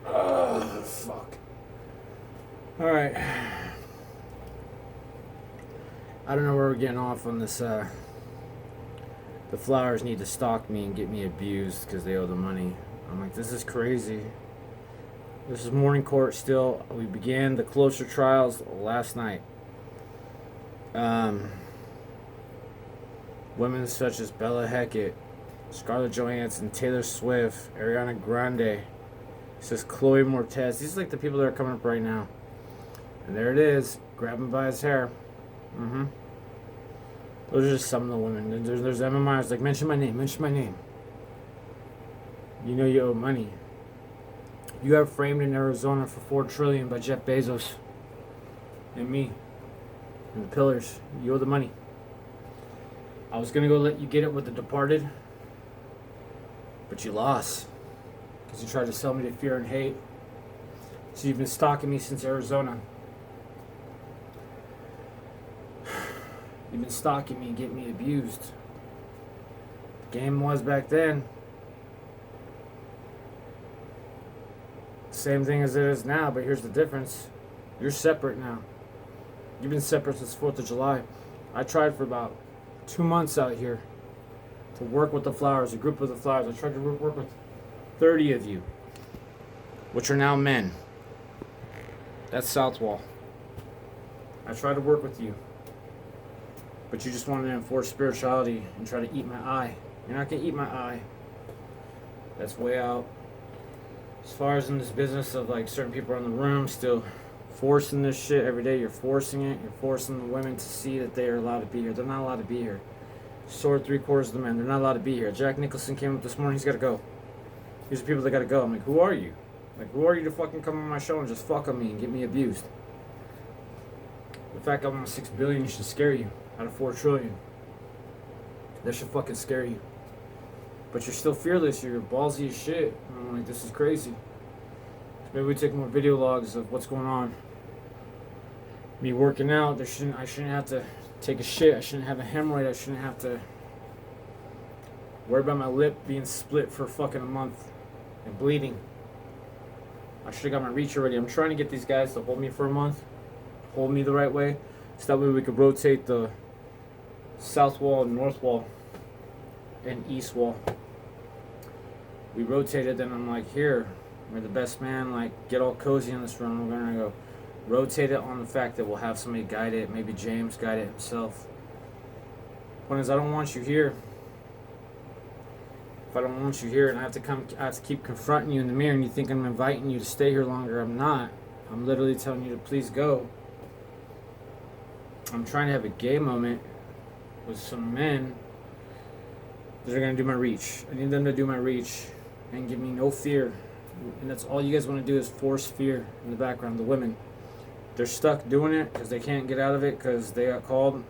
Fuck. Alright. I don't know where we're getting off on this. The Flowers need to stalk me and get me abused because they owe the money. I'm like, this is crazy. This is morning court still. We began the closer trials last night. Women such as Bella Hackett, Scarlett Johansson, Taylor Swift, Ariana Grande, says Chloe Moretz. These are like the people that are coming up right now. And there it is. Grab him by his hair. Those are just some of the women. There's Emma Myers. Like, mention my name. Mention my name. You know you owe money. You have framed in Arizona for $4 trillion by Jeff Bezos. And me. And the pillars. You owe the money. I was going to go let you get it with The Departed. But you lost. Because you tried to sell me to fear and hate. So you've been stalking me since Arizona. You've been stalking me and getting me abused. The game was back then. Same thing as it is now, but here's the difference. You're separate now. You've been separate since 4th of July. I tried for about 2 months out here to work with the Flowers, a group of the Flowers. I tried to work with 30 of you, which are now men. That's Southwall. I tried to work with you, but you just wanted to enforce spirituality and try to eat my eye. You're not going to eat my eye. That's way out. As far as in this business of like certain people are in the room still forcing this shit every day, you're forcing it. You're forcing the women to see that they are allowed to be here. They're not allowed to be here. Sword 3/4 of the men. They're not allowed to be here. Jack Nicholson came up this morning. He's got to go. These are people that got to go. I'm like, who are you? Like, who are you to fucking come on my show and just fuck on me and get me abused? The fact I'm on $6 billion should scare you out of $4 trillion. That should fucking scare you. But you're still fearless. You're ballsy as shit. And I'm like, this is crazy. Maybe we take more video logs of what's going on. Me working out. I shouldn't have to take a shit. I shouldn't have a hemorrhoid. I shouldn't have to worry about my lip being split for fucking a month and bleeding. I should have got my reach already. I'm trying to get these guys to hold me for a month. Hold me the right way. So that way we could rotate the south wall and north wall and east wall. We rotated, then I'm like, here, we're the best man, like, get all cozy in this room. We're gonna go rotate it on the fact that we'll have somebody guide it, maybe James guide it himself. Point is, I don't want you here. If I don't want you here and I have to keep confronting you in the mirror and you think I'm inviting you to stay here longer, I'm not. I'm literally telling you to please go. I'm trying to have a gay moment with some men that are going to do my reach. I need them to do my reach and give me no fear. And that's all you guys want to do is force fear in the background. The women, they're stuck doing it because they can't get out of it because they got called.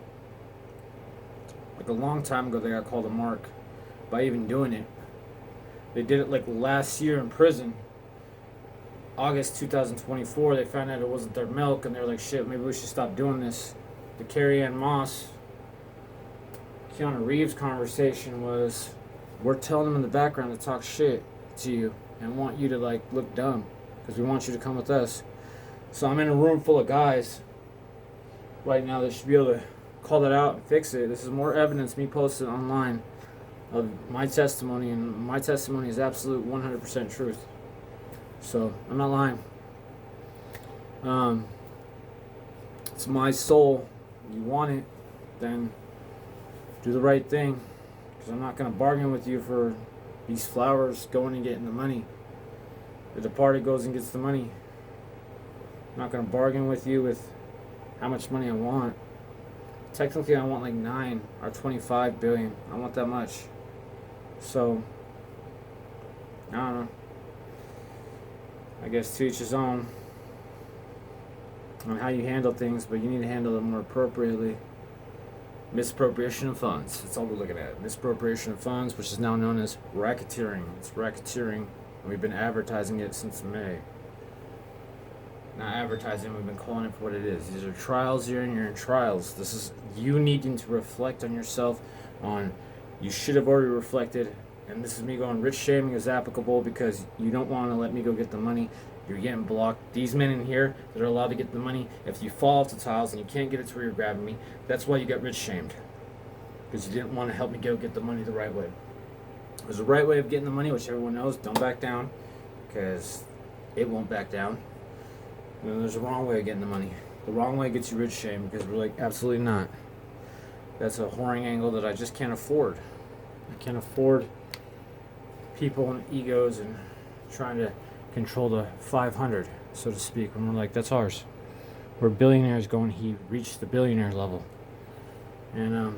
Like a long time ago, they got called a mark by even doing it. They did it like last year in prison. August 2024, they found out it wasn't their milk and they were like, shit, maybe we should stop doing this. The Carrie Ann Moss, Keanu Reeves conversation was, we're telling them in the background to talk shit to you and want you to like look dumb because we want you to come with us. So I'm in a room full of guys right now that should be able to call that out and fix it. This is more evidence me posted online of my testimony, and my testimony is absolute 100% truth. So I'm not lying. It's my soul. You want it, then do the right thing, because I'm not going to bargain with you for these Flowers going and getting the money. The Departed goes and gets the money. I'm not going to bargain with you with how much money I want. Technically, I want like 9 or 25 billion. I want that much. So, I don't know. I guess to each his own on how you handle things, but you need to handle them more appropriately. Misappropriation of funds. That's all we're looking at. Misappropriation of funds, which is now known as racketeering. It's racketeering, and we've been advertising it since May. Not advertising, we've been calling it for what it is. These are trials. You're in trials. This is you needing to reflect on yourself. You should have already reflected And this is me going, rich shaming is applicable because you don't want to let me go get the money. You're getting blocked. These men in here that are allowed to get the money, if you fall off the tiles and you can't get it to where you're grabbing me, that's why you got rich shamed. Because you didn't want to help me go get the money the right way. There's a right way of getting the money, which everyone knows. Don't back down, because it won't back down. And then there's a wrong way of getting the money. The wrong way gets you rich shamed, because we're like, absolutely not. That's a whoring angle that I just can't afford. I can't afford people and egos and trying to control the 500, so to speak. When we're like, that's ours. We're billionaires going, he reached the billionaire level. And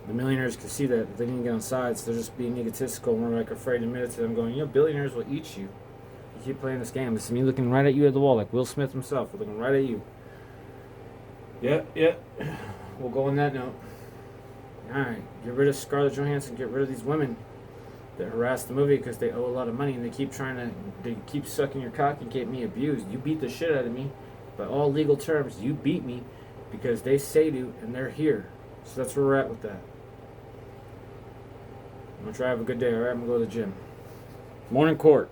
the millionaires can see that they didn't get on sides. They're just being egotistical, and we're like afraid to admit it to them, going, billionaires will eat you. You keep playing this game. This is me looking right at you at the wall, like Will Smith himself. We're looking right at you. Yeah. We'll go on that note. Alright, get rid of Scarlett Johansson, get rid of these women that harass the movie because they owe a lot of money, and they keep sucking your cock and get me abused. You beat the shit out of me. By all legal terms, you beat me because they say to, and they're here. So that's where we're at with that. I'm going to try to have a good day, alright? I'm going to go to the gym. Morning court.